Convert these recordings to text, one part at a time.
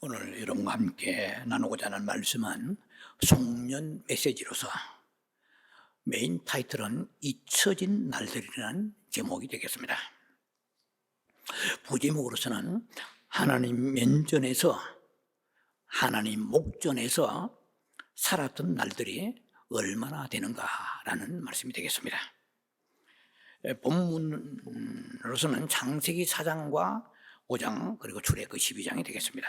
오늘 여러분과 함께 나누고자 하는 말씀은 송년 메시지로서 메인 타이틀은 잊혀진 날들이라는 제목이 되겠습니다. 부제목으로서는 하나님 면전에서, 하나님 목전에서 살았던 날들이 얼마나 되는가라는 말씀이 되겠습니다. 본문으로서는 창세기 4장과 5장 그리고 출애굽기 12장이 되겠습니다.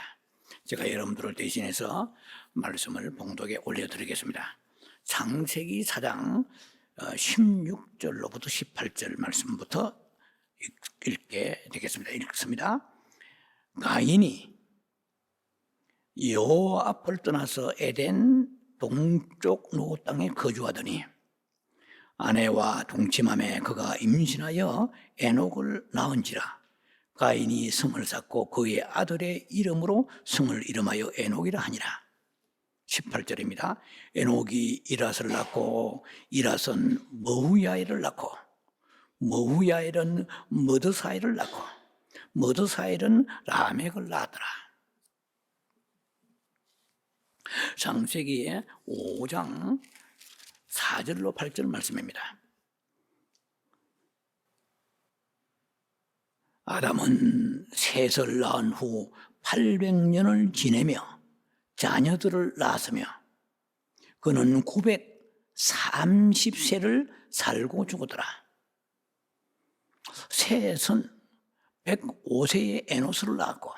제가 여러분들을 대신해서 말씀을 봉독에 올려드리겠습니다. 창세기 4장 16절로부터 18절 말씀부터 읽게 되겠습니다. 읽습니다. 가인이 여호와 앞을 떠나서 에덴 동쪽 노 땅에 거주하더니 아내와 동침함에 그가 임신하여 에녹을 낳은지라. 가인이 성을 쌓고 그의 아들의 이름으로 성을 이름하여 에녹이라 하니라. 18절입니다. 에녹이 이라스를 낳고 이라스는 머후야엘을 낳고 머후야엘은 머드사엘을 낳고 머드사엘은 라멕을 낳았더라. 창세기 5장 4절로 8절 말씀입니다. 아담은 셋을 낳은 후 800년을 지내며 자녀들을 낳았으며 그는 930세를 살고 죽었더라. 셋은 105세에 에노스를 낳았고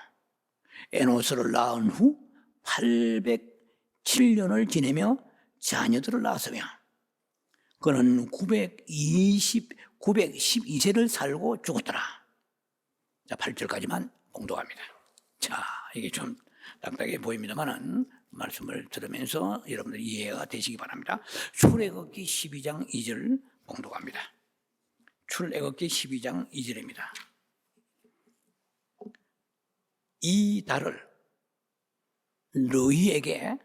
에노스를 낳은 후 807년을 지내며 자녀들을 낳았으며 그는 912세를 살고 죽었더라. 자, 8절까지만 공독합니다. 자, 이게 좀 딱딱해 보입니다만은 말씀을 들으면서 여러분들 이해가 되시기 바랍니다. 출애굽기 12장 2절 공독합니다. 출애굽기 12장 2절입니다. 이 달을 너희에게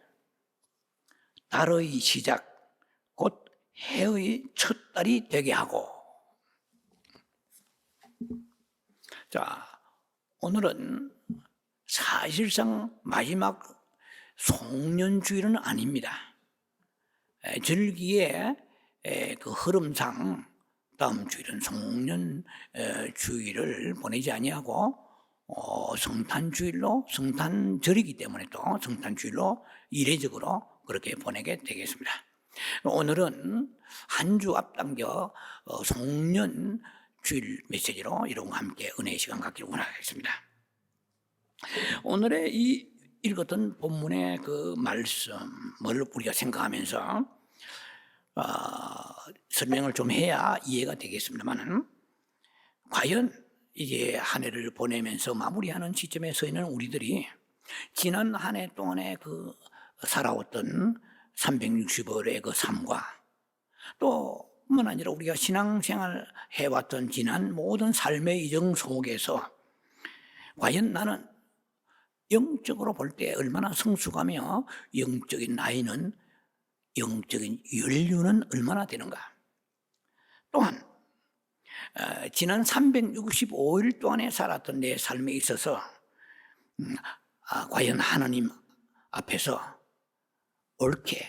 달의 시작 곧 해의 첫 달이 되게 하고. 자, 오늘은 사실상 마지막 송년주일은 아닙니다. 절기의 그 흐름상 다음 주일은 송년주일을 보내지 아니하고 성탄주일로, 성탄절이기 때문에 또 성탄주일로 이례적으로 그렇게 보내게 되겠습니다. 오늘은 한 주 앞당겨 송년주일 메시지로 여러분과 함께 은혜의 시간 갖기를 원하겠습니다. 오늘의 이 읽었던 본문의 그 말씀을 우리가 생각하면서 설명을 좀 해야 이해가 되겠습니다만, 과연 이제 한 해를 보내면서 마무리하는 시점에 서 있는 우리들이 지난 한 해 동안에 그 살아왔던 360일의 그 삶과 또 뿐만 아니라 우리가 신앙생활 해왔던 지난 모든 삶의 이정 속에서 과연 나는 영적으로 볼 때 얼마나 성숙하며 영적인 나이는, 영적인 연륜은 얼마나 되는가. 또한 지난 365일 동안에 살았던 내 삶에 있어서 과연 하나님 앞에서 옳게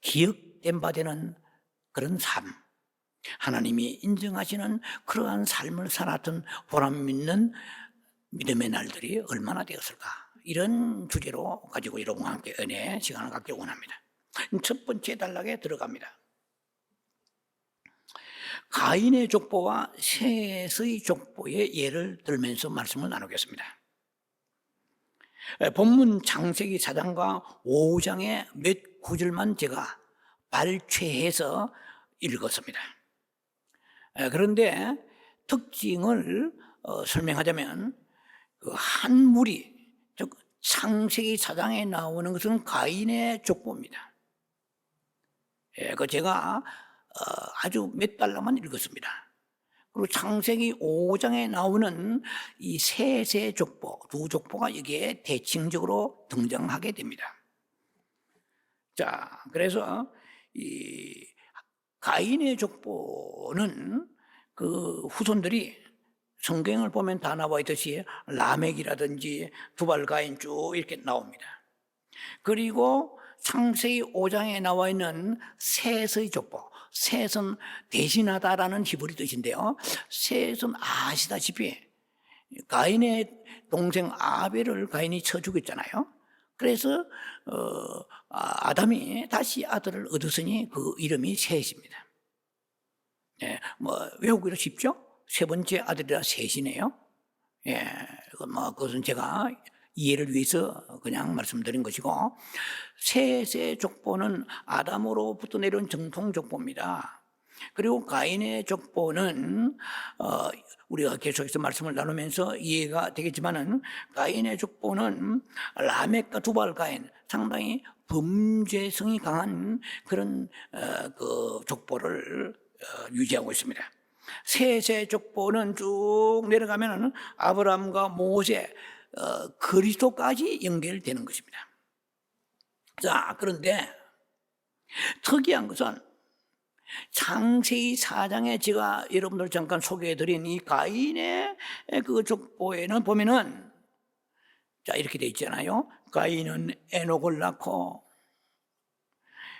기억된 바 되는 그런 삶, 하나님이 인정하시는 그러한 삶을 살았던 보람 있는 믿음의 날들이 얼마나 되었을까. 이런 주제로 가지고 여러분과 함께 은혜의 시간을 갖기 원합니다. 첫 번째 단락에 들어갑니다. 가인의 족보와 셋의 족보의 예를 들면서 말씀을 나누겠습니다. 본문 창세기 4장과 5장의 몇 구절만 제가 발췌해서 읽었습니다. 그런데 특징을 설명하자면 그 한 무리, 즉 창세기 4장에 나오는 것은 가인의 족보입니다. 그 제가 아주 몇 달러만 읽었습니다. 그리고 창세기 5장에 나오는 이 셋의 족보, 두 족보가 여기에 대칭적으로 등장하게 됩니다. 자, 그래서 이 가인의 족보는 그 후손들이 성경을 보면 다 나와 있듯이 라멕이라든지 두발가인 쭉 이렇게 나옵니다. 그리고 창세기 5장에 나와 있는 셋의 족보, 셋은 대신하다라는 히브리 뜻인데요, 셋은 아시다시피 가인의 동생 아벨을 가인이 쳐 죽였잖아요. 그래서 아담이 다시 아들을 얻었으니 그 이름이 셋입니다. 예, 뭐 외우기로 쉽죠? 세 번째 아들이라 셋이네요. 예, 그것은 제가 이해를 위해서 그냥 말씀드린 것이고, 셋의 족보는 아담으로부터 내려온 정통 족보입니다. 그리고 가인의 족보는 우리가 계속해서 말씀을 나누면서 이해가 되겠지만은, 가인의 족보는 라멕과 두발 가인, 상당히 범죄성이 강한 그런 그 족보를 유지하고 있습니다. 셋의 족보는 쭉 내려가면은 아브라함과 모세, 그리스도까지 연결되는 것입니다. 자, 그런데 특이한 것은 창세기 4장에 제가 여러분들 잠깐 소개해드린 이 가인의 그 족보에는 보면은, 자, 이렇게 돼 있잖아요. 가인은 에녹을 낳고,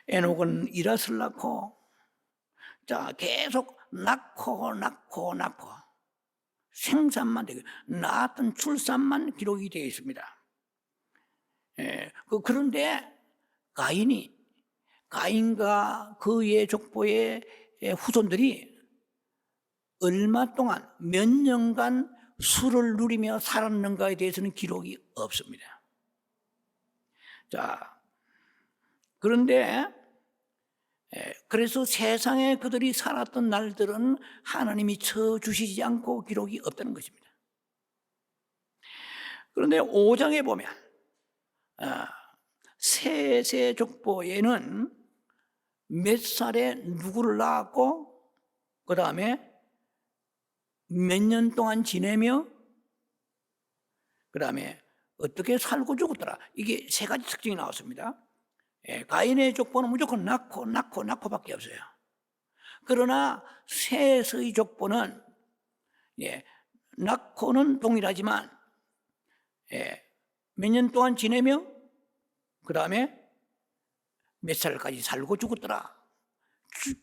에녹은 이랏을 낳고, 자, 계속 낳고 생산만 되고, 낳았던 출산만 기록이 되어 있습니다. 예, 그런데 가인과 그의 족보의 후손들이 얼마 동안, 몇 년간 술을 누리며 살았는가에 대해서는 기록이 없습니다. 자, 그런데 그래서 세상에 그들이 살았던 날들은 하나님이 쳐주시지 않고 기록이 없다는 것입니다. 그런데 5장에 보면 셋의 족보에는 몇 살에 누구를 낳았고, 그 다음에 몇 년 동안 지내며, 그 다음에 어떻게 살고 죽었더라, 이게 세 가지 특징이 나왔습니다. 가인의 족보는 무조건 낳고밖에 없어요. 그러나 셋의 족보는 낳고는 동일하지만 몇 년 동안 지내며, 그 다음에 몇 살까지 살고 죽었더라,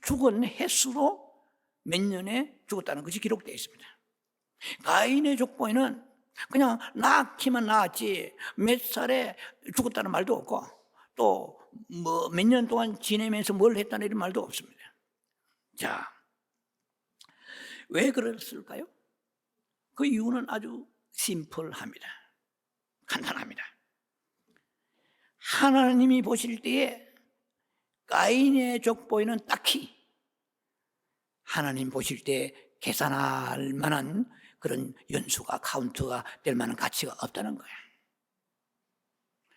죽은 횟수로 몇 년에 죽었다는 것이 기록되어 있습니다. 가인의 족보에는 그냥 낳기만 낳았지 몇 살에 죽었다는 말도 없고, 또 뭐 몇 년 동안 지내면서 뭘 했다는 이런 말도 없습니다. 자, 왜 그랬을까요? 그 이유는 아주 심플합니다. 간단합니다. 하나님이 보실 때에 가인의 족보에는 딱히 하나님 보실 때 계산할 만한 그런 연수가, 카운트가 될 만한 가치가 없다는 거예요.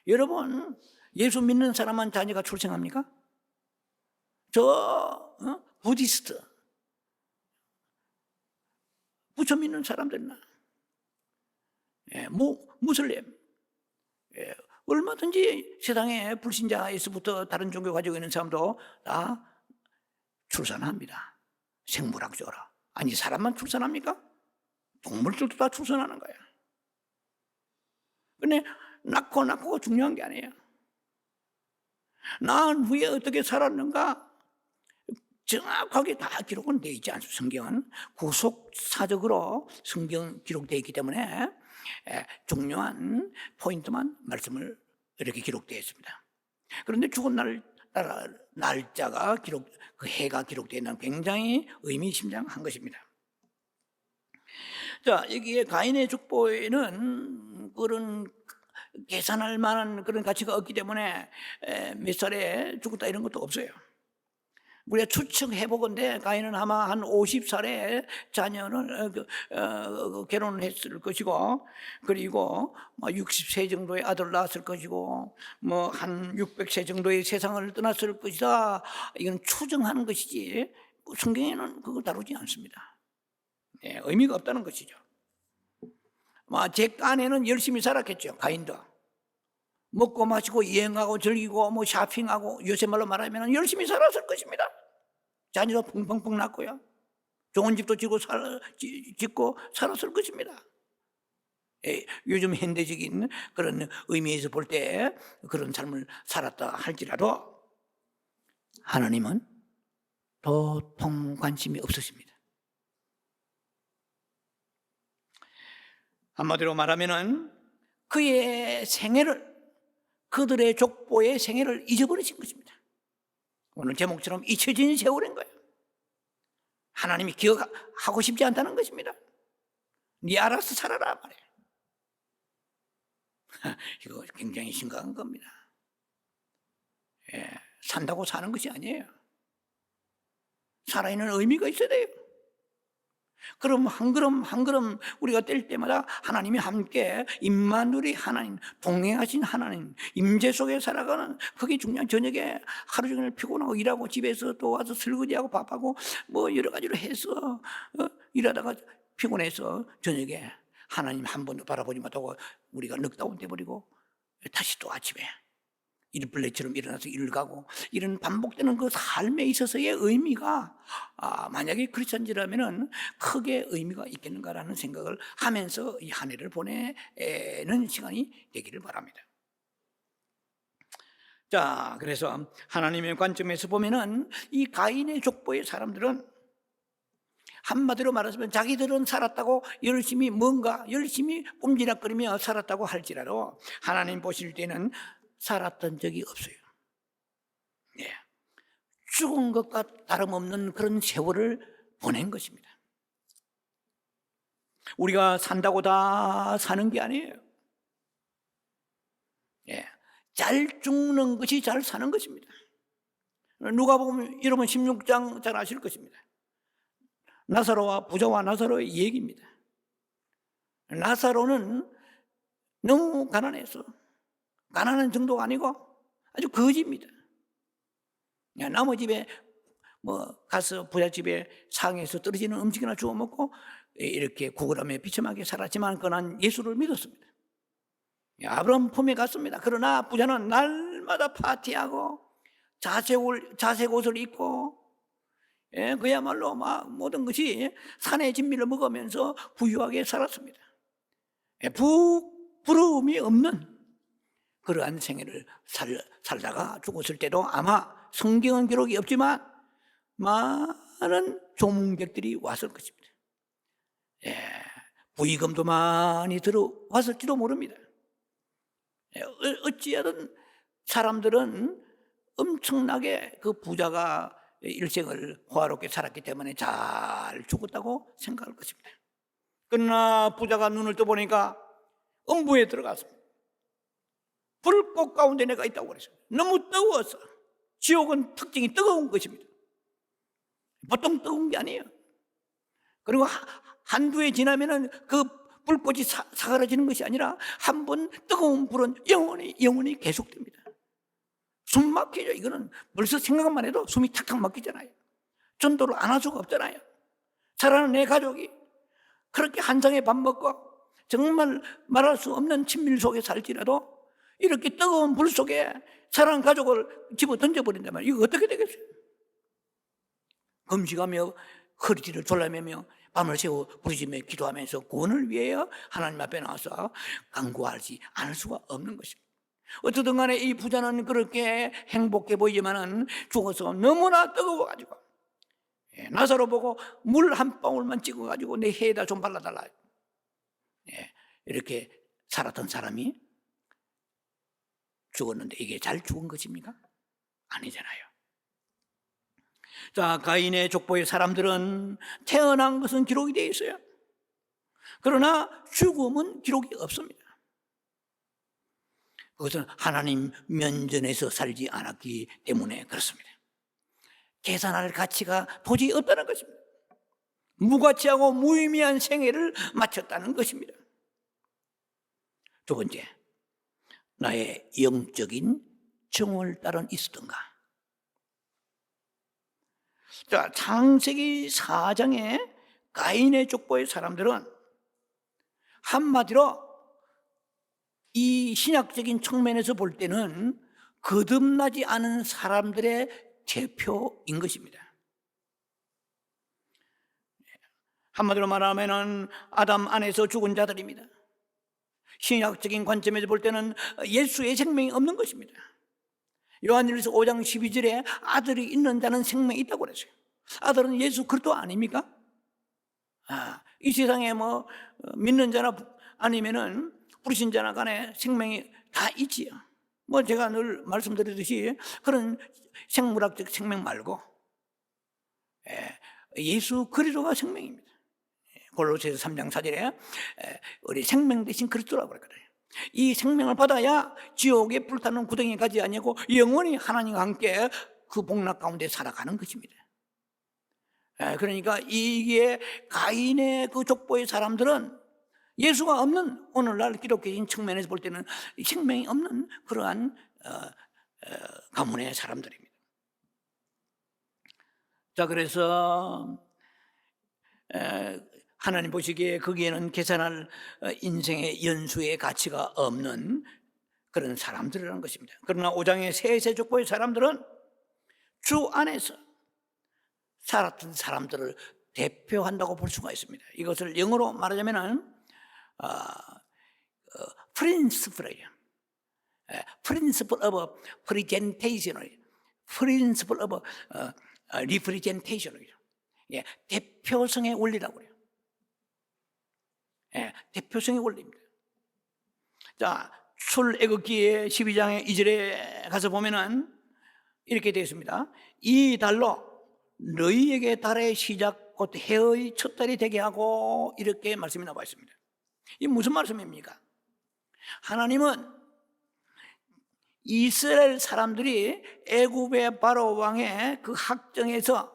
여러분, 예수 믿는 사람만 자녀가 출생합니까? 부디스트, 부처 믿는 사람들이나 무슬림, 얼마든지 세상에 불신자에서부터 다른 종교 가지고 있는 사람도 다 출산합니다. 생물학적으로. 아니, 사람만 출산합니까? 동물들도 다 출산하는 거예요. 근데 낳고 중요한 게 아니에요. 낳은 후에 어떻게 살았는가 정확하게 다 기록은 되어 있지 않습니까? 성경은 구속사적으로 성경 기록되어 있기 때문에 중요한 포인트만 말씀을 이렇게 기록되어 있습니다. 그런데 죽은 날짜가 그 해가 기록되어 있는 굉장히 의미심장한 것입니다. 자, 여기에 가인의 족보에는 그런 계산할 만한 그런 가치가 없기 때문에 몇 살에 죽었다 이런 것도 없어요. 우리가 추측해보건대 가인은 아마 한 50살에 자녀를 결혼을 했을 것이고, 그리고 60세 정도의 아들을 낳았을 것이고, 한 600세 정도의 세상을 떠났을 것이다. 이건 추정하는 것이지 성경에는 그걸 다루지 않습니다. 의미가 없다는 것이죠. 제 깐에는 열심히 살았겠죠. 가인도 먹고 마시고 여행하고 즐기고 쇼핑하고, 요새 말로 말하면 열심히 살았을 것입니다. 자녀도 펑펑펑 낳고요. 좋은 집도 짓고 살았을 것입니다. 요즘 현대적인 그런 의미에서 볼 때 그런 삶을 살았다 할지라도 하나님은 도통 관심이 없으십니다. 한마디로 말하면은 그의 생애를, 그들의 족보의 생애를 잊어버리신 것입니다. 오늘 제목처럼 잊혀진 세월인 거예요. 하나님이 기억하고 싶지 않다는 것입니다. 네 알아서 살아라 말이에요. 이거 굉장히 심각한 겁니다. 산다고 사는 것이 아니에요. 살아있는 의미가 있어야 돼요. 그럼 한 걸음 한 걸음 우리가 뗄 때마다 하나님이 함께 임마누엘이 하나님, 동행하신 하나님, 임재 속에 살아가는, 그게 중요한. 저녁에 하루 종일 피곤하고 일하고 집에서 또 와서 설거지하고 밥하고 뭐 여러 가지로 해서 일하다가 피곤해서 저녁에 하나님 한 번도 바라보지 못하고 우리가 넉다운 돼버리고 다시 또 아침에 일벌레처럼 일어나서 일을 가고, 이런 반복되는 그 삶에 있어서의 의미가 만약에 크리스천이라면 크게 의미가 있겠는가라는 생각을 하면서 이 한 해를 보내는 시간이 되기를 바랍니다. 자, 그래서 하나님의 관점에서 보면은 이 가인의 족보의 사람들은 한마디로 말하자면 자기들은 살았다고 열심히 꼼지락거리며 살았다고 할지라도 하나님 보실 때는 살았던 적이 없어요. 죽은 것과 다름없는 그런 세월을 보낸 것입니다. 우리가 산다고 다 사는 게 아니에요. 잘 죽는 것이 잘 사는 것입니다. 누가복음 여러분 16장 잘 아실 것입니다. 나사로와 부자와 나사로의 얘기입니다. 나사로는 너무 가난해서, 가난한 정도가 아니고 아주 거지입니다. 남의 집에 가서 부잣집에 상에서 떨어지는 음식이나 주워 먹고 이렇게 구걸하며 비참하게 살았지만 그는 예수를 믿었습니다. 아브라함 품에 갔습니다. 그러나 부자는 날마다 파티하고 자색 옷을 입고 그야말로 막 모든 것이 산의 진미를 먹으면서 부유하게 살았습니다. 부러움이 없는 그러한 생애를 살다가 죽었을 때도 아마 성경은 기록이 없지만 많은 조문객들이 왔을 것입니다. 부의금도 많이 들어왔을지도 모릅니다. 어찌하든 사람들은 엄청나게 그 부자가 일생을 호화롭게 살았기 때문에 잘 죽었다고 생각할 것입니다. 그러나 부자가 눈을 떠보니까 음부에 들어갔습니다. 불꽃 가운데 내가 있다고 그랬어요. 너무 뜨거워서. 지옥은 특징이 뜨거운 것입니다. 보통 뜨거운 게 아니에요. 그리고 한두 해 지나면은 그 불꽃이 사그라지는 것이 아니라 한 번 뜨거운 불은 영원히 계속됩니다. 숨 막히죠. 이거는 벌써 생각만 해도 숨이 탁탁 막히잖아요. 전도를 안 할 수가 없잖아요. 사랑하는 내 가족이 그렇게 한 상에 밥 먹고 정말 말할 수 없는 친밀 속에 살지라도 이렇게 뜨거운 불 속에 사랑하는 가족을 집어 던져버린단 말이에요. 이거 어떻게 되겠어요? 금식하며 허리띠를 졸라매며 밤을 새워 부르짖며 기도하면서 구원을 위하여 하나님 앞에 나와서 간구하지 않을 수가 없는 것입니다. 어쨌든 간에 이 부자는 그렇게 행복해 보이지만은 죽어서 너무나 뜨거워가지고 나사로 보고 물 한 방울만 찍어가지고 내 해에다 좀 발라달라, 이렇게 살았던 사람이 죽었는데 이게 잘 죽은 것입니까? 아니잖아요. 자, 가인의 족보의 사람들은 태어난 것은 기록이 되어 있어요. 그러나 죽음은 기록이 없습니다. 그것은 하나님 면전에서 살지 않았기 때문에 그렇습니다. 계산할 가치가 도저히 없다는 것입니다. 무가치하고 무의미한 생애를 마쳤다는 것입니다. 두 번째, 나의 영적인 정월달은 있었던가? 자, 창세기 4장에 가인의 족보의 사람들은 한마디로 이 신약적인 측면에서 볼 때는 거듭나지 않은 사람들의 대표인 것입니다. 한마디로 말하면은 아담 안에서 죽은 자들입니다. 신약적인 관점에서 볼 때는 예수의 생명이 없는 것입니다. 요한일서 5장 12절에 아들이 있는 자는 생명이 있다고 그랬어요. 아들은 예수 그리스도 아닙니까? 이 세상에 뭐 믿는 자나 아니면은 불신자나 간에 생명이 다 있지요. 뭐 제가 늘 말씀드리듯이 그런 생물학적 생명 말고 예수 그리스도가 생명입니다. 골로새서 3장 4절에 우리 생명 대신 그리스도라고 그랬거든요. 이 생명을 받아야 지옥에 불타는 구덩이에 가지 아니하고 영원히 하나님과 함께 그 복락 가운데 살아가는 것입니다. 그러니까 이게 가인의 그 족보의 사람들은 예수가 없는, 오늘날 기독교인 측면에서 볼 때는 생명이 없는 그러한 가문의 사람들입니다. 자, 그래서 하나님 보시기에 거기에는 계산할 인생의 연수의 가치가 없는 그런 사람들이라는 것입니다. 그러나 5장의 세세 족보의 사람들은 주 안에서 살았던 사람들을 대표한다고 볼 수가 있습니다. 이것을 영어로 말하자면은 principle of presentation, principle of representation, 대표성의 원리라고 해요. 대표성의 원리입니다. 자, 출애굽기의 12장의 2절에 가서 보면은 이렇게 되어 있습니다. 이 달로 너희에게 달의 시작 곧 해의 첫 달이 되게 하고, 이렇게 말씀이 나와 있습니다. 이게 무슨 말씀입니까? 하나님은 이스라엘 사람들이 애굽의 바로 왕의 그 학정에서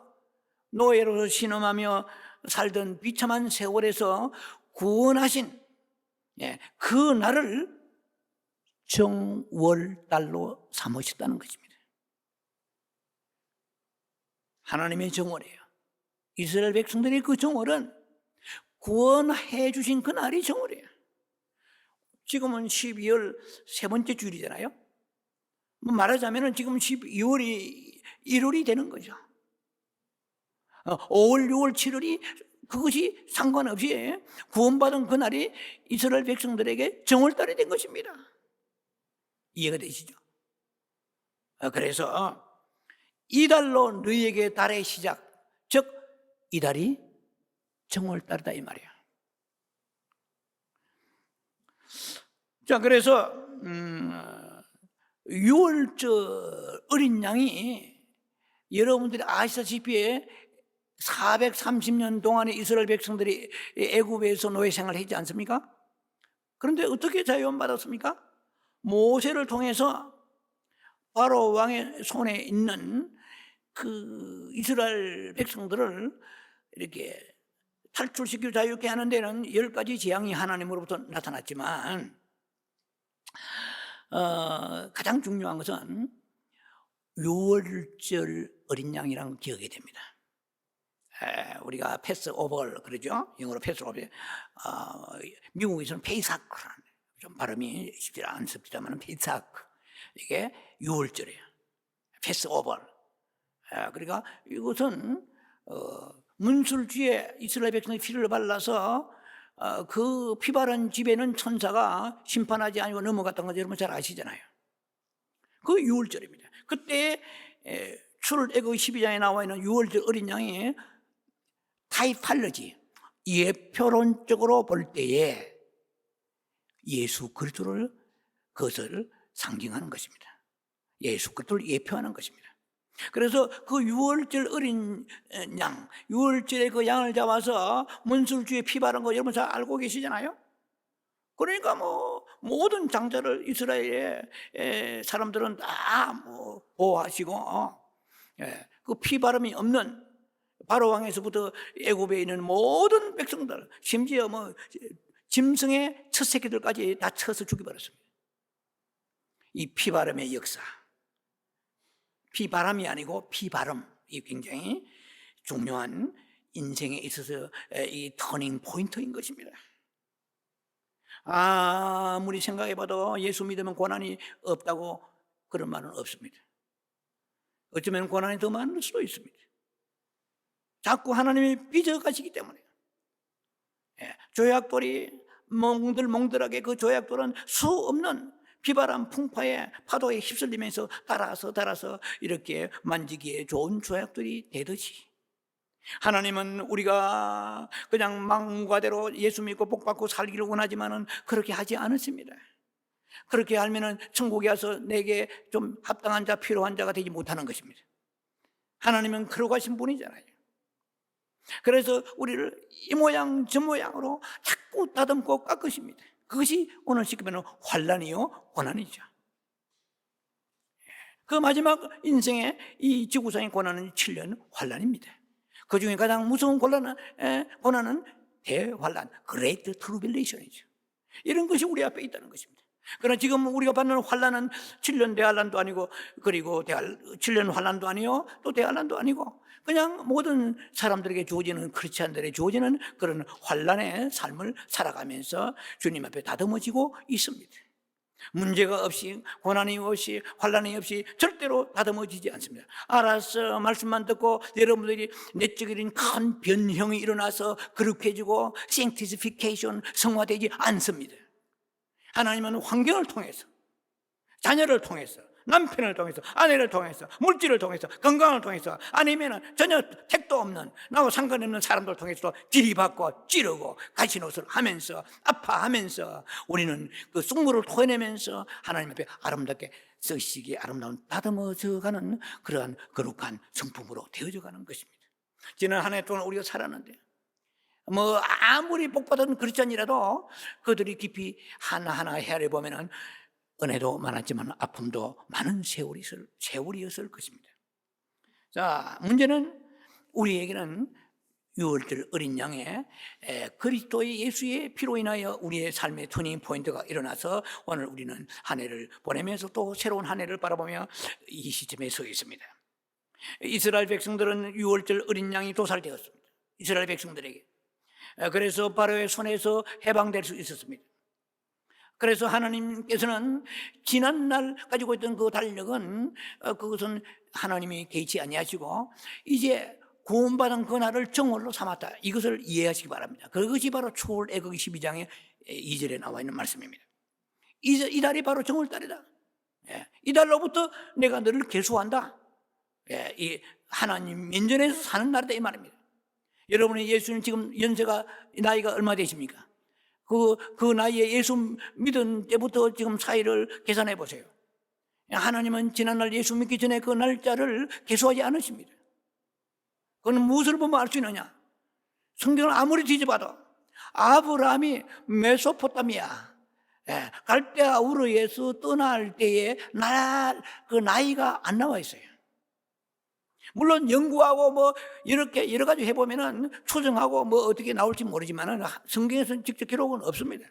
노예로서 신음하며 살던 비참한 세월에서 구원하신 그 날을 정월달로 삼으셨다는 것입니다. 하나님의 정월이에요. 이스라엘 백성들의 그 정월은 구원해 주신 그 날이 정월이에요. 지금은 12월 세 번째 주일이잖아요. 말하자면 지금 12월이 1월이 되는 거죠. 5월, 6월, 7월이 그것이 상관없이 구원받은 그날이 이스라엘 백성들에게 정월달이 된 것입니다. 이해가 되시죠? 그래서 이 달로 너희에게 달의 시작, 즉 이 달이 정월달이다 이 말이야. 자, 그래서 6월절 어린 양이 여러분들이 아시다시피 430년 동안에 이스라엘 백성들이 애굽에서 노예 생활을 했지 않습니까? 그런데 어떻게 자유원받았습니까? 모세를 통해서 바로 왕의 손에 있는 그 이스라엘 백성들을 이렇게 탈출시키고 자유케 하는 데는 10가지 재앙이 하나님으로부터 나타났지만 가장 중요한 것은 6월절 어린 양이라는 기억이 됩니다. 우리가 패스오버 그러죠. 영어로 패스오버. 미국에서는 페이사크, 좀 발음이 쉽지 않습니다만 페이사크, 이게 6월절이에요. 패스오버. 그러니까 이것은 문술주에 이스라엘 백성의 피를 발라서 그 피 바른 집에는 천사가 심판하지 아니고 넘어갔던 거 여러분 잘 아시잖아요. 그 6월절입니다. 그때 출애굽 12장에 나와 있는 6월절 어린 양이 타이팔러지, 예표론적으로 볼 때에 예수 그리스도를, 그것을 상징하는 것입니다. 예수 그리스도를 예표하는 것입니다. 그래서 그 6월절 어린 양, 6월절에 그 양을 잡아서 문술주에 피 바른 거 여러분 잘 알고 계시잖아요. 그러니까 모든 장자를 이스라엘의 사람들은 다 보호하시고 그 피 바름이 없는 바로 왕에서부터 애굽에 있는 모든 백성들, 심지어 짐승의 첫 새끼들까지 다 쳐서 죽여버렸습니다. 이 피바람의 역사, 피바람이 아니고 피바람, 이 굉장히 중요한 인생에 있어서 이 터닝 포인트인 것입니다. 아무리 생각해봐도 예수 믿으면 고난이 없다고 그런 말은 없습니다. 어쩌면 고난이 더 많을 수도 있습니다. 자꾸 하나님이 삐져가시기 때문에. 조약돌이 몽들몽들하게 그 조약돌은 수 없는 비바람 풍파에 파도에 휩쓸리면서 따라서 이렇게 만지기에 좋은 조약돌이 되듯이 하나님은 우리가 그냥 마음과대로 예수 믿고 복받고 살기를 원하지만은 그렇게 하지 않으십니다. 그렇게 하면은 천국에 와서 내게 좀 합당한 자, 필요한 자가 되지 못하는 것입니다. 하나님은 그러고 하신 분이잖아요. 그래서 우리를 이 모양 저 모양으로 자꾸 다듬고 깎으십니다. 그것이 오늘 시키면 환난이요 고난이죠. 그 마지막 인생의 이 지구상의 고난은 7년 환난입니다. 그 중에 가장 무서운 고난은 대환난, Great Tribulation이죠. 이런 것이 우리 앞에 있다는 것입니다. 그러나 지금 우리가 받는 환난은 7년 대환난도 아니고, 그리고 7년 환난도 아니요, 또 대환난도 아니고, 그냥 모든 사람들에게 주어지는, 크리스찬들에게 주어지는 그런 환난의 삶을 살아가면서 주님 앞에 다듬어지고 있습니다. 문제가 없이, 고난이 없이, 환난이 없이 절대로 다듬어지지 않습니다. 알아서 말씀만 듣고 여러분들이 내적인 큰 변형이 일어나서 거룩해지고 sanctification, 성화되지 않습니다. 하나님은 환경을 통해서, 자녀를 통해서, 남편을 통해서, 아내를 통해서, 물질을 통해서, 건강을 통해서, 아니면 전혀 택도 없는 나하고 상관없는 사람들 통해서 들이받고 찌르고 가시노릇을 하면서 아파하면서 우리는 그 쑥물을 토해내면서 하나님 앞에 아름답게 쓰시기에 아름다운 다듬어져가는 그러한 거룩한 성품으로 되어져가는 것입니다. 지난 한 해 동안 우리가 살았는데 아무리 복받은 크리스찬이라도 그들이 깊이 하나하나 헤아려 보면은 은혜도 많았지만 아픔도 많은 세월이었을 것입니다. 자, 문제는 우리에게는 6월절 어린 양의 그리스도의 예수의 피로 인하여 우리의 삶의 터닝 포인트가 일어나서 오늘 우리는 한 해를 보내면서 또 새로운 한 해를 바라보며 이 시점에 서 있습니다. 이스라엘 백성들은 6월절 어린 양이 도살되었습니다. 이스라엘 백성들에게. 그래서 바로의 손에서 해방될 수 있었습니다. 그래서 하나님께서는 지난날 가지고 있던 그 달력은 그것은 하나님이 개의치 아니하시고 이제 구원받은 그날을 정월로 삼았다. 이것을 이해하시기 바랍니다. 그것이 바로 출애굽기 12장의 2절에 나와 있는 말씀입니다. 이 달이 바로 정월달이다. 이 달로부터 내가 너를 계수한다. 이 하나님 면전에서 사는 날이다 이 말입니다. 여러분이 예수님 지금 나이가 얼마 되십니까? 그 나이에 예수 믿은 때부터 지금 사이를 계산해 보세요. 하나님은 지난날 예수 믿기 전에 그 날짜를 계수하지 않으십니다. 그건 무엇을 보면 알 수 있느냐? 성경을 아무리 뒤져봐도 아브라함이 메소포타미아 갈대아 우르에서 떠날 때에 그 나이가 안 나와 있어요. 물론 연구하고 이렇게 여러 가지 해보면은 추정하고 어떻게 나올지 모르지만은 성경에서는 직접 기록은 없습니다.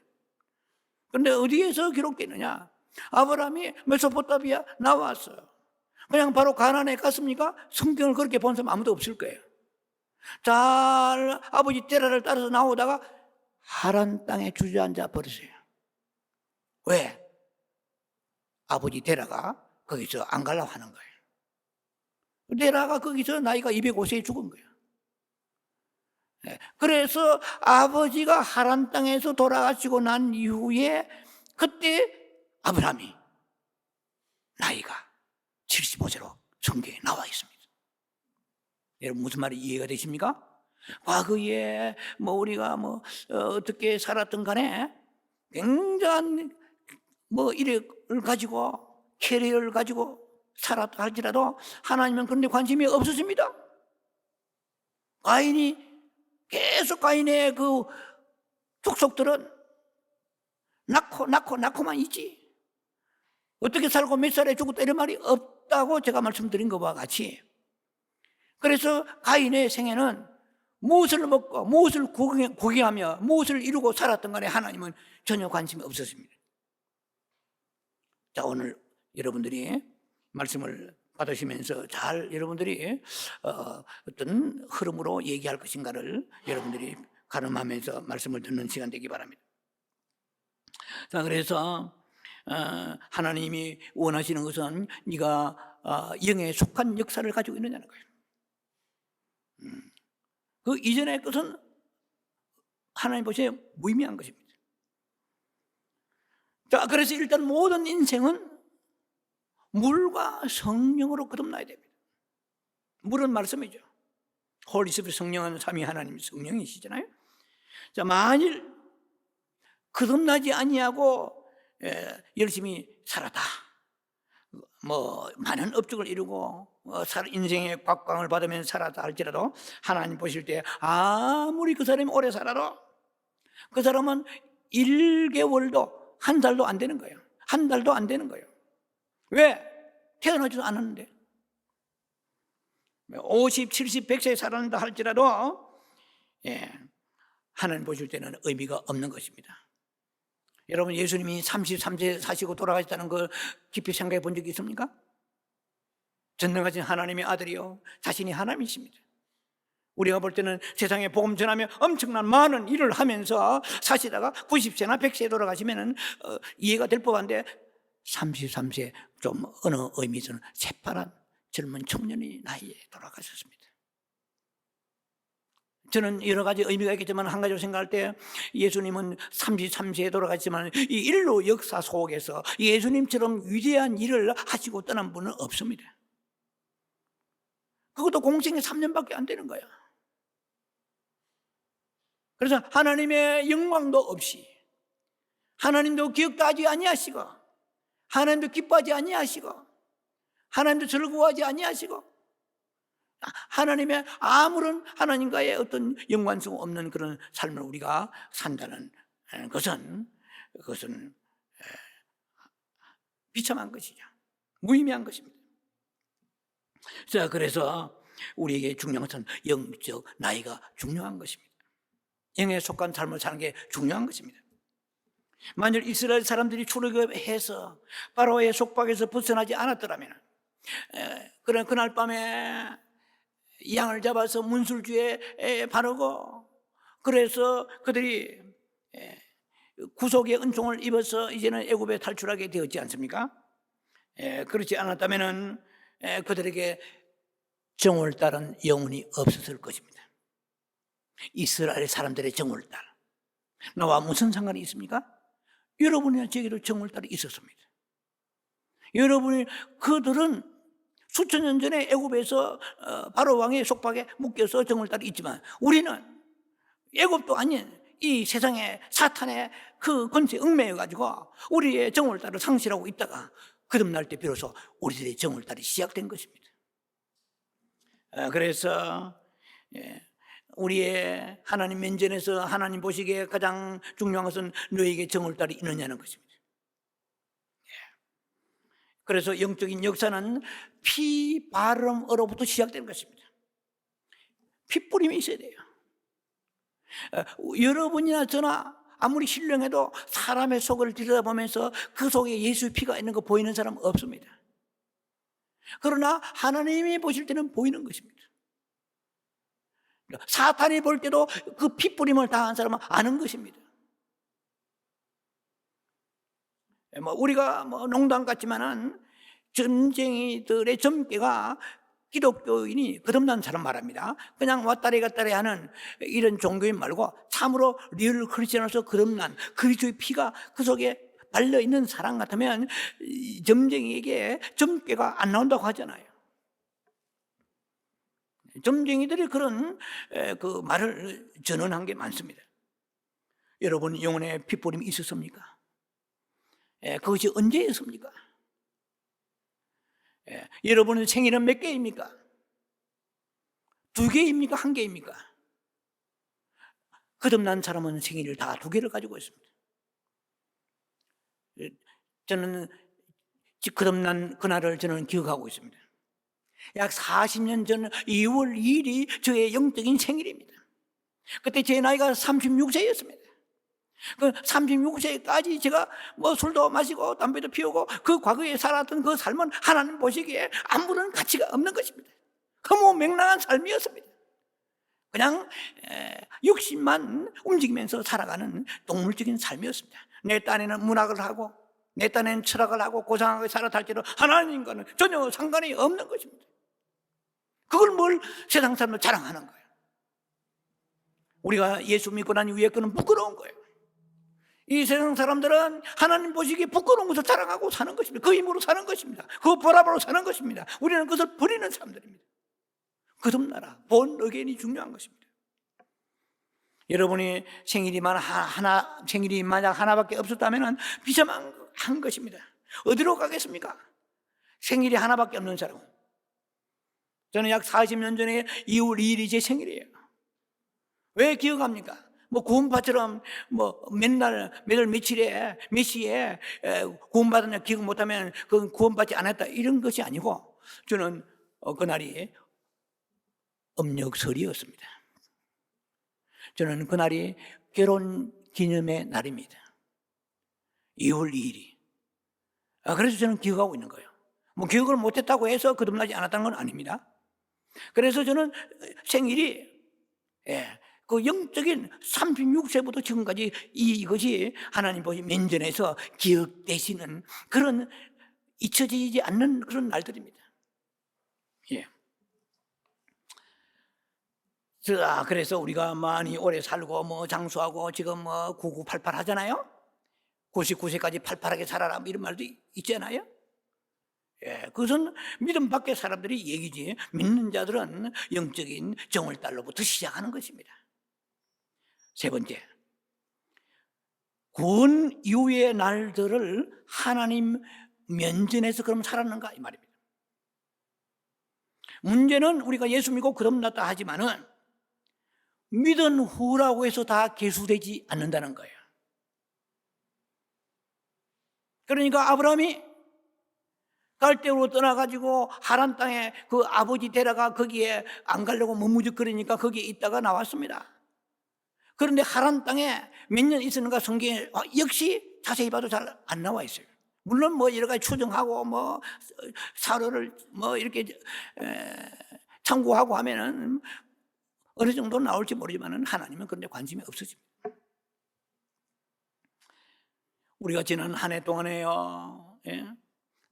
그런데 어디에서 기록되느냐? 아브라함이 메소포타미아 나왔어요. 그냥 바로 가나안에 갔습니까? 성경을 그렇게 본 사람 아무도 없을 거예요. 잘 아버지 테라를 따라서 나오다가 하란 땅에 주저앉아 버렸어요. 왜? 아버지 테라가 거기서 안 가려고 하는 거예요. 테라가 거기서 나이가 205세에 죽은 거예요. 그래서 아버지가 하란 땅에서 돌아가시고 난 이후에 그때 아브라함이 나이가 75세로 성경에 나와 있습니다. 여러분 무슨 말이 이해가 되십니까? 과거에 우리가 어떻게 살았던 간에 굉장한 이력을 가지고 캐리어를 가지고 살았다 할지라도 하나님은 그런데 관심이 없으십니다. 계속 가인의 그 족속들은 낳고만 있지. 어떻게 살고 몇 살에 죽었다 이런 말이 없다고 제가 말씀드린 것과 같이 그래서 가인의 생애는 무엇을 먹고 무엇을 구경하며 무엇을 이루고 살았던 간에 하나님은 전혀 관심이 없었습니다. 자, 오늘 여러분들이 말씀을 받으시면서 잘 여러분들이 어떤 흐름으로 얘기할 것인가를 여러분들이 가늠하면서 말씀을 듣는 시간 되기 바랍니다. 자, 그래서 하나님이 원하시는 것은 네가 영에 속한 역사를 가지고 있느냐는 거예요. 그 이전의 것은 하나님 보시기에 무의미한 것입니다. 자, 그래서 일단 모든 인생은 물과 성령으로 거듭나야 됩니다. 물은 말씀이죠. 홀리스피릿 성령은 삼위 하나님 성령이시잖아요. 자, 만일 거듭나지 아니하고 열심히 살았다, 많은 업적을 이루고 인생의 곽광을 받으면서 살았다 할지라도 하나님 보실 때 아무리 그 사람이 오래 살아도 그 사람은 1개월도 한 달도 안 되는 거예요. 한 달도 안 되는 거예요. 왜? 태어나지도 않았는데. 50, 70, 100세 살았다 할지라도 하나님 보실 때는 의미가 없는 것입니다. 여러분, 예수님이 33세 사시고 돌아가셨다는 걸 깊이 생각해 본 적이 있습니까? 전능하신 하나님의 아들이요, 자신이 하나님이십니다. 우리가 볼 때는 세상에 복음 전하며 엄청난 많은 일을 하면서 사시다가 90세나 100세에 돌아가시면 이해가 될 법한데 33세 좀 어느 의미에서는 새파란 젊은 청년이 나이에 돌아가셨습니다. 저는 여러 가지 의미가 있겠지만 한 가지로 생각할 때 예수님은 33세에 돌아가셨지만 이 인류 역사 속에서 예수님처럼 위대한 일을 하시고 떠난 분은 없습니다. 그것도 공생에 3년밖에 안 되는 거야. 그래서 하나님의 영광도 없이, 하나님도 기억도 하지 아니하시고, 하나님도 기뻐하지 아니하시고, 하나님도 즐거워하지 아니하시고, 하나님의 아무런 하나님과의 어떤 연관성 없는 그런 삶을 우리가 산다는 것은 그것은 비참한 것이죠. 무의미한 것입니다. 자, 그래서 우리에게 중요한 것은 영적 나이가 중요한 것입니다. 영에 속한 삶을 사는 게 중요한 것입니다. 만일 이스라엘 사람들이 출애굽해서 바로의 속박에서 벗어나지 않았더라면, 그날 밤에 양을 잡아서 문술주에 바르고, 그래서 그들이 구속의 은총을 입어서 이제는 애굽에 탈출하게 되었지 않습니까? 그렇지 않았다면 그들에게 정오를 따른 영혼이 없었을 것입니다. 이스라엘 사람들의 정오를 따라 나와 무슨 상관이 있습니까? 여러분이나 저에게도 정오를 따라 있었습니다. 그들은 수천 년 전에 애굽에서 바로 왕의 속박에 묶여서 정오를 따라 있지만, 우리는 애굽도 아닌 이 세상에 사탄의 그 권세에 얽매여가지고 우리의 정오를 따라 상실하고 있다가 거듭날 때 비로소 우리들의 정오를 따라 시작된 것입니다. 그래서 우리의 하나님 면전에서 하나님 보시기에 가장 중요한 것은 너에게 정오를 따라 있느냐는 것입니다. 그래서 영적인 역사는 피 바름으로부터 시작되는 것입니다. 핏뿌림이 있어야 돼요. 여러분이나 저나 아무리 신령해도 사람의 속을 들여다보면서 그 속에 예수의 피가 있는 거 보이는 사람은 없습니다. 그러나 하나님이 보실 때는 보이는 것입니다. 사탄이 볼 때도 그 핏뿌림을 당한 사람은 아는 것입니다. 우리가 농담 같지만은 점쟁이들의 점괘가 기독교인이 거듭난 사람 말합니다. 그냥 왔다리 갔다리 하는 이런 종교인 말고 참으로 리얼 크리스천으로서 거듭난 그리스도의 피가 그 속에 발려 있는 사람 같으면 점쟁이에게 점괘가 안 나온다고 하잖아요. 점쟁이들이 그런 그 말을 전언한 게 많습니다. 여러분 영혼에 핏뿌림이 있었습니까? 그것이 언제였습니까? 여러분의 생일은 몇 개입니까? 2개입니까? 1개입니까? 거듭난 사람은 생일을 다 2개를 가지고 있습니다. 저는 거듭난 그날을 저는 기억하고 있습니다. 약 40년 전 2월 2일이 저의 영적인 생일입니다. 그때 제 나이가 36세였습니다. 그 36세까지 제가 술도 마시고 담배도 피우고 그 과거에 살았던 그 삶은 하나님 보시기에 아무런 가치가 없는 것입니다. 허무맹랑한 삶이었습니다. 그냥 욕심만 움직이면서 살아가는 동물적인 삶이었습니다. 내 딴에는 문학을 하고 내 딴에는 철학을 하고 고상하게 살았다 할지라도 하나님과는 전혀 상관이 없는 것입니다. 그걸 뭘 세상 사람들 자랑하는 거예요. 우리가 예수 믿고 난 이후에 그는 부끄러운 거예요. 이 세상 사람들은 하나님 보시기에 부끄러운 것을 자랑하고 사는 것입니다. 그 힘으로 사는 것입니다. 그 보람으로 사는 것입니다. 우리는 그것을 버리는 사람들입니다. 거듭나라. 본 어게인이 중요한 것입니다. 여러분이 생일이 만약 하나밖에 없었다면 비참한 것입니다. 어디로 가겠습니까? 생일이 하나밖에 없는 사람은. 저는 약 40년 전에 2월 2일이 제 생일이에요. 왜 기억합니까? 구원파처럼 맨날 몇월 며칠에 몇 시에 구원받았냐 기억 못하면 그건 구원받지 않았다 이런 것이 아니고, 저는 그날이 음력설이었습니다. 저는 그날이 결혼 기념의 날입니다. 2월 2일이. 그래서 저는 기억하고 있는 거예요. 기억을 못했다고 해서 거듭나지 않았다는 건 아닙니다. 그래서 저는 생일이 그 영적인 36세부터 지금까지 이것이 하나님 보시 면전에서 기억되시는 그런 잊혀지지 않는 그런 날들입니다. 예. 그래서 우리가 많이 오래 살고 장수하고 지금 9988 하잖아요. 99세까지 팔팔하게 살아라 이런 말도 있잖아요. 예, 그것은 믿음 밖의 사람들이 얘기지, 믿는 자들은 영적인 정월달로부터 시작하는 것입니다. 세 번째, 구원 이후의 날들을 하나님 면전에서 그럼 살았는가 이 말입니다. 문제는 우리가 예수 믿고 거듭났다 하지만은 믿은 후라고 해서 다 계수되지 않는다는 거예요. 그러니까 아브라함이 갈대우로 떠나가지고 하란 땅에 그 아버지 데려가 거기에 안 가려고 머무적거리니까 거기에 있다가 나왔습니다. 그런데 하란 땅에 몇 년 있었는가 성경에 역시 자세히 봐도 잘 안 나와 있어요. 물론 여러 가지 추정하고 사료를 이렇게 참고하고 하면은 어느 정도 나올지 모르지만은 하나님은 그런데 관심이 없으십니다. 우리가 지난 한 해 동안에요.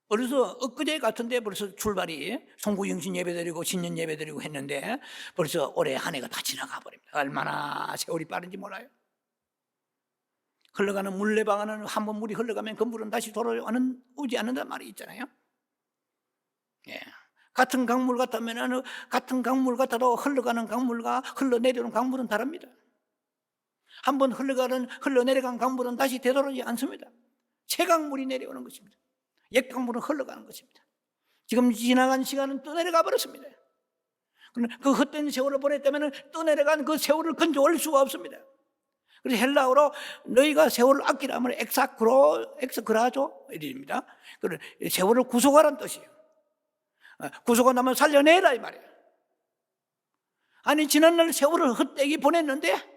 벌써 엊그제 같은데 벌써 출발이 송구영신 예배드리고 신년 예배드리고 했는데 벌써 올해 한 해가 다 지나가 버립니다. 얼마나 세월이 빠른지 몰라요. 흘러가는 물레방아는 한번 물이 흘러가면 그 물은 다시 돌아오지 않는단 말이 있잖아요. 예. 같은 강물 같다면 같은 강물 같아도 흘러가는 강물과 흘러내려오는 강물은 다릅니다. 한번 흘러내려간 강물은 다시 되돌아오지 않습니다. 새 강물이 내려오는 것입니다. 옛 강물은 흘러가는 것입니다. 지금 지나간 시간은 떠내려가 버렸습니다. 그 헛된 세월을 보냈다면 떠내려간 그 세월을 건져올 수가 없습니다. 그래서 헬라어로 너희가 세월을 아끼라 하면 엑스그라죠 이입니다. 세월을 구속하라는 뜻이에요. 구속한다면 살려내라 이 말이에요. 아니 지난날 세월을 헛되게 보냈는데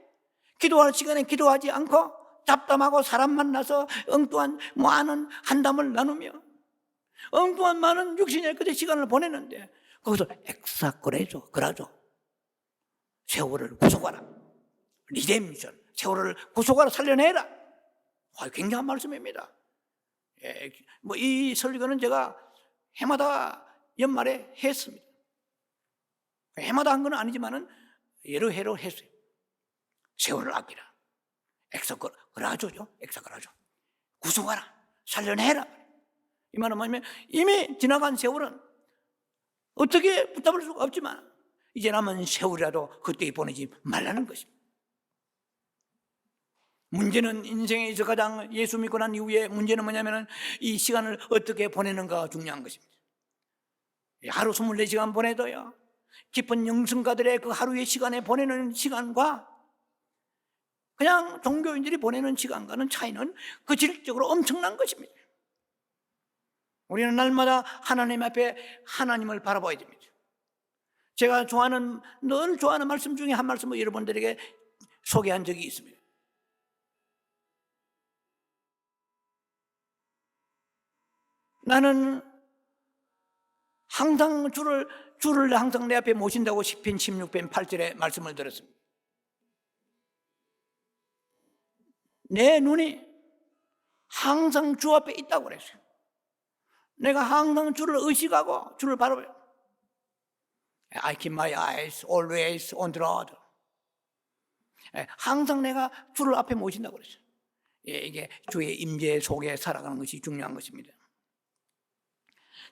기도할 시간에 기도하지 않고 잡담하고 사람 만나서 엉뚱한 많은 한담을 나누며 엉뚱한 많은 육신의 그대 시간을 보냈는데 거기서 그라죠. 세월을 구속하라. 리뎀션. 세월을 구속하라 살려내라. 굉장한 말씀입니다. 이 설교는 제가 해마다 연말에 했습니다. 해마다 한 건 아니지만은 여러 해로 했어요. 세월을 아끼라. 엑사그라죠죠. 구속하라. 살려내라. 이 말은 뭐냐면 이미 지나간 세월은 어떻게 붙잡을 수가 없지만 이제 남은 세월이라도 그때에 보내지 말라는 것입니다. 문제는 인생에서 가장 예수 믿고 난 이후에 문제는 뭐냐면 이 시간을 어떻게 보내는가가 중요한 것입니다. 하루 24시간 보내도요, 깊은 영성가들의 그 하루의 시간에 보내는 시간과 그냥 종교인들이 보내는 시간과는 차이는 그 질적으로 엄청난 것입니다. 우리는 날마다 하나님 앞에 하나님을 바라봐야 됩니다. 제가 늘 좋아하는 말씀 중에 한 말씀을 여러분들에게 소개한 적이 있습니다. 나는 항상 주를 항상 내 앞에 모신다고 시편 16편 8절에 말씀을 들었습니다. 내 눈이 항상 주 앞에 있다고 그랬어요. 내가 항상 주를 의식하고 주를 바라봐요. I keep my eyes always on the Lord. 항상 내가 주를 앞에 모신다고 그랬어요. 이게 주의 임재 속에 살아가는 것이 중요한 것입니다.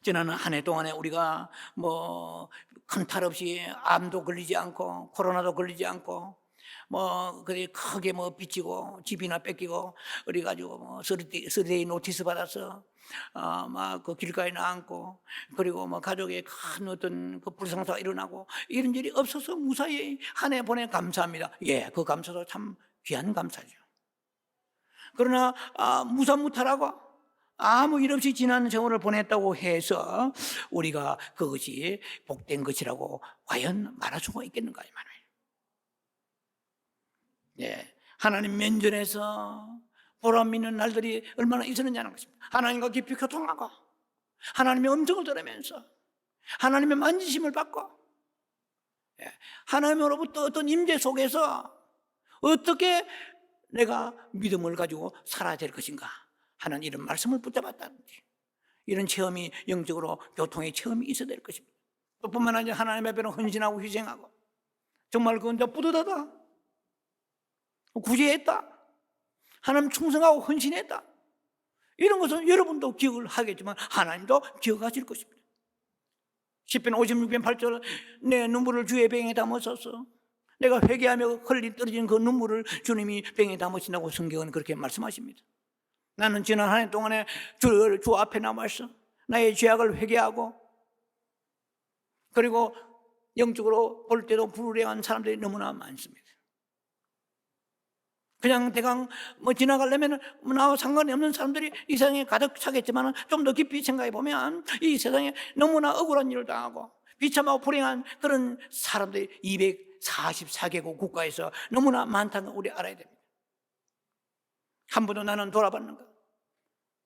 지난 한 해 동안에 우리가 뭐 큰 탈 없이 암도 걸리지 않고 코로나도 걸리지 않고 그게 크게 빚지고 집이나 뺏기고 그래 가지고 쓰리데이 노티스 받아서 막 그 길가에 나앉고, 그리고 가족에 큰 어떤 그 불상사가 일어나고 이런 일이 없어서 무사히 한 해 보내 감사합니다. 그 감사도 참 귀한 감사죠. 그러나 무사무탈하고 아무 일 없이 지난 세월을 보냈다고 해서 우리가 그것이 복된 것이라고 과연 말할 수가 있겠는가 이 말이에요. 하나님 면전에서 보람 있는 날들이 얼마나 있었느냐는 것입니다. 하나님과 깊이 교통하고 하나님의 음성을 들으면서 하나님의 만지심을 받고 하나님으로부터 어떤 임재 속에서 어떻게 내가 믿음을 가지고 살아야 될 것인가 하는 이런 말씀을 붙잡았다든지, 이런 체험이 영적으로 교통의 체험이 있어야 될 것입니다. 또 뿐만 아니라 하나님 앞에는 헌신하고 희생하고 정말 그건 다 뿌듯하다, 구제했다, 하나님 충성하고 헌신했다, 이런 것은 여러분도 기억을 하겠지만 하나님도 기억하실 것입니다. 시편 56편 8절 내 눈물을 주의 병에 담았었어. 내가 회개하며 흘리 떨어진 그 눈물을 주님이 병에 담으신다고 성경은 그렇게 말씀하십니다. 나는 지난 한 해 동안에 주 앞에 남았어. 나의 죄악을 회개하고, 그리고 영적으로 볼 때도 불행한 사람들이 너무나 많습니다. 그냥 대강 지나가려면 나와 상관이 없는 사람들이 이 세상에 가득 차겠지만 좀 더 깊이 생각해 보면 이 세상에 너무나 억울한 일을 당하고 비참하고 불행한 그런 사람들이 244개국 국가에서 너무나 많다는 걸 우리 알아야 됩니다. 한 번도 나는 돌아봤는가?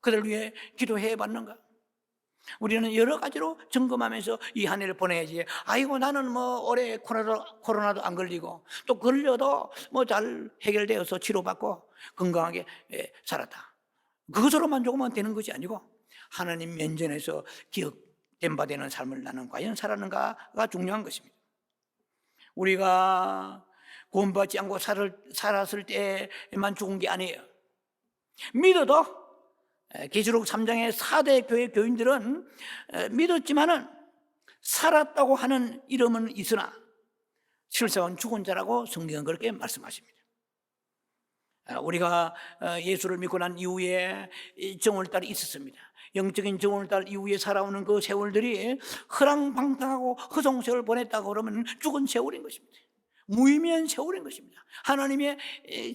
그들 위해 기도해 봤는가? 우리는 여러 가지로 점검하면서 이 한 해를 보내야지. 아이고 나는 올해 코로나도 안 걸리고 또 걸려도 잘 해결되어서 치료받고 건강하게 살았다, 그것으로만 조금만 되는 것이 아니고 하나님 면전에서 기억된 바 되는 삶을 나는 과연 살았는가가 중요한 것입니다. 우리가 구원받지 않고 살았을 때만 죽은 게 아니에요. 믿어도 계시록 3장의 4대 교회 교인들은 믿었지만은 살았다고 하는 이름은 있으나 실상은 죽은 자라고 성경은 그렇게 말씀하십니다. 우리가 예수를 믿고 난 이후에 정월달이 있었습니다. 영적인 정월달 이후에 살아오는 그 세월들이 허랑방탕하고 허송세월을 보냈다고 그러면 죽은 세월인 것입니다. 무의미한 세월인 것입니다. 하나님의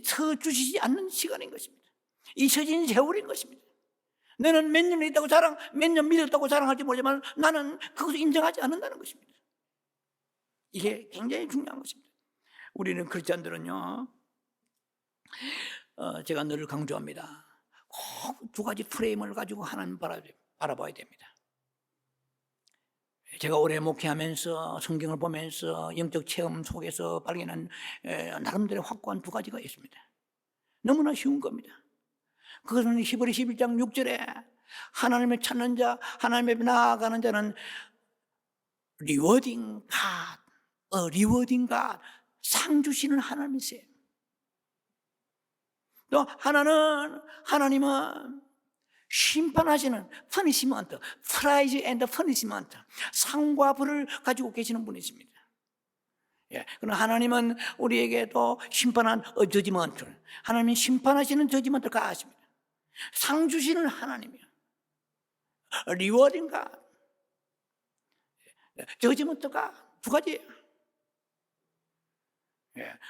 서주시지 않는 시간인 것입니다. 잊혀진 세월인 것입니다. 너는 몇 년 있다고 몇 년 믿었다고 자랑할지 모르지만 나는 그것을 인정하지 않는다는 것입니다. 이게 굉장히 중요한 것입니다. 우리는 크리스찬들은요, 제가 늘 강조합니다. 꼭 두 가지 프레임을 가지고 하나님 바라봐야 됩니다. 제가 오래 목회하면서 성경을 보면서 영적 체험 속에서 발견한 나름대로 확고한 두 가지가 있습니다. 너무나 쉬운 겁니다. 그것은 히브리 11장 6절에 하나님을 찾는 자, 하나님 앞에 나아가는 자는 rewarding God, 상 주시는 하나님이세요. 또 하나님은 심판하시는 punishment, prize and punishment, 상과 벌을 가지고 계시는 분이십니다. 그러나 하나님은 우리에게 또 심판한 judgment, 하나님은 심판하시는 judgment를 가하십니다. 상 주시는 하나님이요, rewarding God, judgment가 두 가지예요.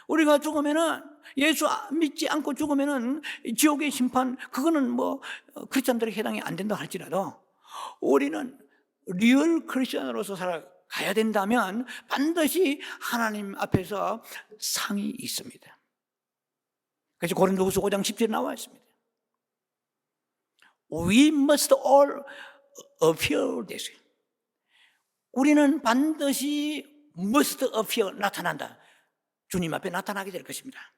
우리가 죽으면은, 예수 믿지 않고 죽으면은 지옥의 심판, 그거는 크리스찬들에게 해당이 안 된다 할지라도 우리는 리얼 크리스찬으로서 살아가야 된다면 반드시 하나님 앞에서 상이 있습니다. 그래서 고린도후서 5장 10절에 나와 있습니다. We must all appear this. 우리는 반드시 must appear, 나타난다. 주님 앞에 나타나게 될 것입니다.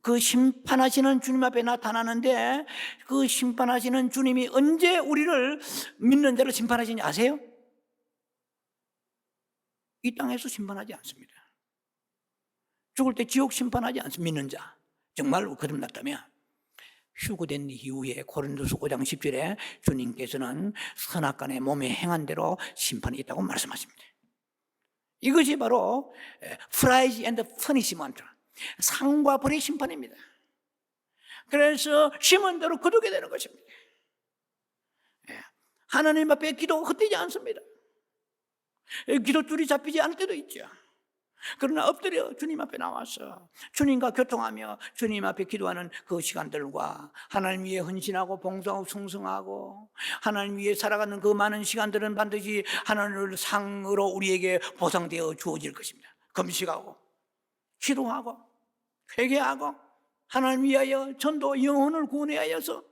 그 심판하시는 주님 앞에 나타나는데, 그 심판하시는 주님이 언제 우리를 믿는 자를 심판하시는지 아세요? 이 땅에서 심판하지 않습니다. 죽을 때 지옥 심판하지 않습니다. 믿는 자 정말 거듭났다면 휴거된 이후에 고린도서 5장 10절에 주님께서는 선악간의 몸에 행한 대로 심판이 있다고 말씀하십니다. 이것이 바로 prize and punishment, 상과 벌의 심판입니다. 그래서 심은 대로 거두게 되는 것입니다. 하나님 앞에 기도가 헛되지 않습니다. 기도줄이 잡히지 않을 때도 있죠. 그러나 엎드려 주님 앞에 나와서 주님과 교통하며 주님 앞에 기도하는 그 시간들과 하나님 위해 헌신하고 봉사하고 충성하고 하나님 위해 살아가는 그 많은 시간들은 반드시 하나님의 상으로 우리에게 보상되어 주어질 것입니다. 금식하고 기도하고 회개하고 하나님 위하여 전도 영혼을 구원해야 해서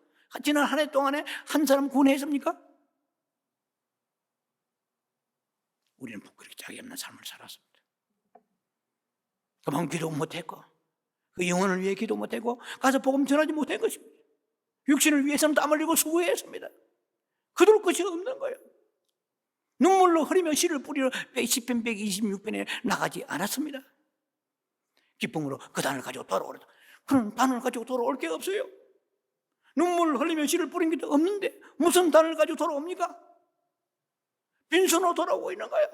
지난 한 해 동안에 한 사람 구원했습니까? 우리는 부끄럽게 자기 없는 삶을 살았습니다. 그만 기도 못했고 그 영혼을 위해 기도 못했고 가서 복음 전하지 못한 것입니다. 육신을 위해서는 땀 흘리고 수고했습니다. 그들 것이 없는 거예요. 눈물로 흐리며 씨를 뿌리러 10편 126편에 나가지 않았습니다. 기쁨으로 그 단을 가지고 돌아오라. 그런 단을 가지고 돌아올 게 없어요. 눈물 흘리며 씨를 뿌린 게 없는데 무슨 단을 가지고 돌아옵니까? 빈손으로 돌아오고 있는 거예요.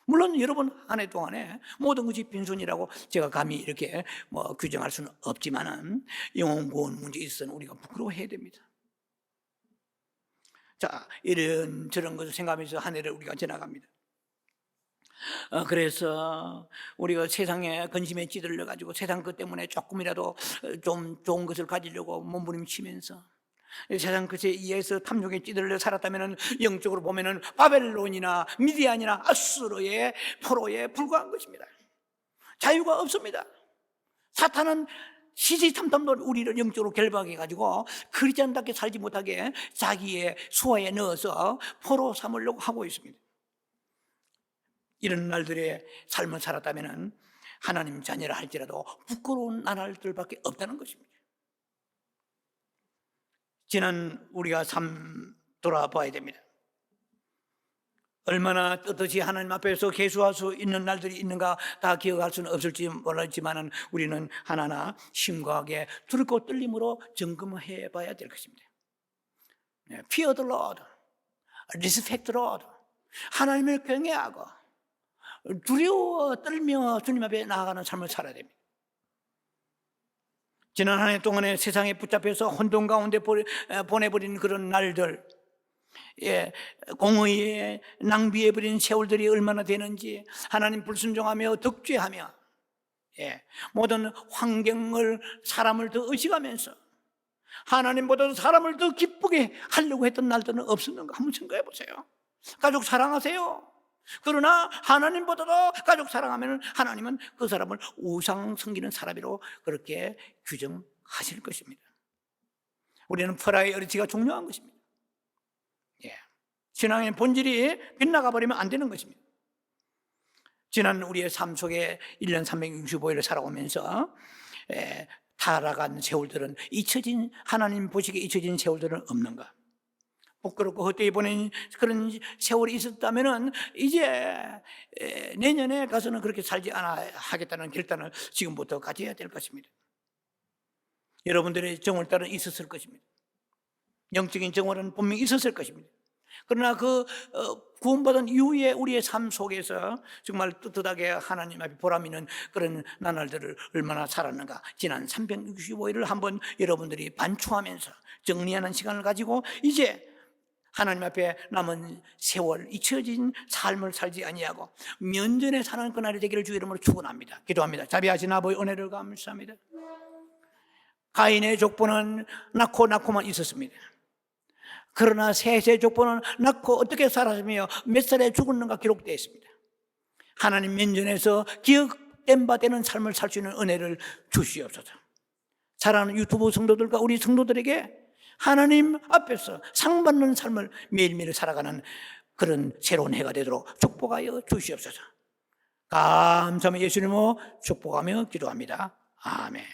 물론 여러분 한 해 동안에 모든 것이 빈손이라고 제가 감히 이렇게 규정할 수는 없지만은 영혼 구원 문제에 있어서는 우리가 부끄러워해야 됩니다. 자, 이런 저런 것을 생각하면서 한 해를 우리가 지나갑니다. 그래서 우리가 세상에 근심에 찌들려 가지고 세상 것 때문에 조금이라도 좀 좋은 것을 가지려고 몸부림치면서 세상 것에 의해서 탐욕에 찌들려 살았다면 영적으로 보면은 바벨론이나 미디안이나 아수르의 포로에 불과한 것입니다. 자유가 없습니다. 사탄은 시시탐탐도 우리를 영적으로 결박해 가지고 크리스천답게 살지 못하게 자기의 수하에 넣어서 포로 삼으려고 하고 있습니다. 이런 날들의 삶을 살았다면 하나님 자녀라 할지라도 부끄러운 나날들밖에 없다는 것입니다. 지난 우리가 삶 돌아봐야 됩니다. 얼마나 떳떳이 하나님 앞에서 계수할 수 있는 날들이 있는가 다 기억할 수는 없을지 모르지만 우리는 하나하나 심각하게 두렵고 떨림으로 점검해 봐야 될 것입니다. Fear the Lord, respect the Lord. 하나님을 경외하고 두려워 떨며 주님 앞에 나아가는 삶을 살아야 됩니다. 지난 한 해 동안에 세상에 붙잡혀서 혼돈 가운데 보내버린 그런 날들, 공의에 낭비해버린 세월들이 얼마나 되는지 하나님 불순종하며 덕죄하며 모든 환경을 사람을 더 의식하면서 하나님보다 사람을 더 기쁘게 하려고 했던 날들은 없었는가 한번 생각해 보세요. 가족 사랑하세요. 그러나 하나님보다도 가족 사랑하면 하나님은 그 사람을 우상 섬기는 사람으로 그렇게 규정하실 것입니다. 우리는 프라이어리티가 중요한 것입니다. 신앙의 본질이 빗나가 버리면 안 되는 것입니다. 지난 우리의 삶 속에 1년 365일을 살아오면서 타락한 세월들은 잊혀진 하나님 보시기에 잊혀진 세월들은 없는가? 부끄럽고 헛되이 보낸 그런 세월이 있었다면 이제 내년에 가서는 그렇게 살지 않아 하겠다는 결단을 지금부터 가져야 될 것입니다. 여러분들의 정월달은 있었을 것입니다. 영적인 정월은 분명히 있었을 것입니다. 그러나 그 구원받은 이후에 우리의 삶 속에서 정말 떳떳하게 하나님 앞에 보람있는 그런 나날들을 얼마나 살았는가 지난 365일을 한번 여러분들이 반추하면서 정리하는 시간을 가지고 이제 하나님 앞에 남은 세월 잊혀진 삶을 살지 아니하고 면전에 사는 그날이 되기를 주 이름으로 축원합니다. 기도합니다. 자비하신 아버지 은혜를 감사합니다. 가인의 족보는 낳고만 있었습니다. 그러나 셋의 족보는 낳고 어떻게 살았으며 몇 살에 죽었는가 기록되어 있습니다. 하나님 면전에서 기억된 바 되는 삶을 살 수 있는 은혜를 주시옵소서. 사랑하는 유튜브 성도들과 우리 성도들에게 하나님 앞에서 상받는 삶을 매일매일 살아가는 그런 새로운 해가 되도록 축복하여 주시옵소서. 감사하며 예수님으로 축복하며 기도합니다. 아멘.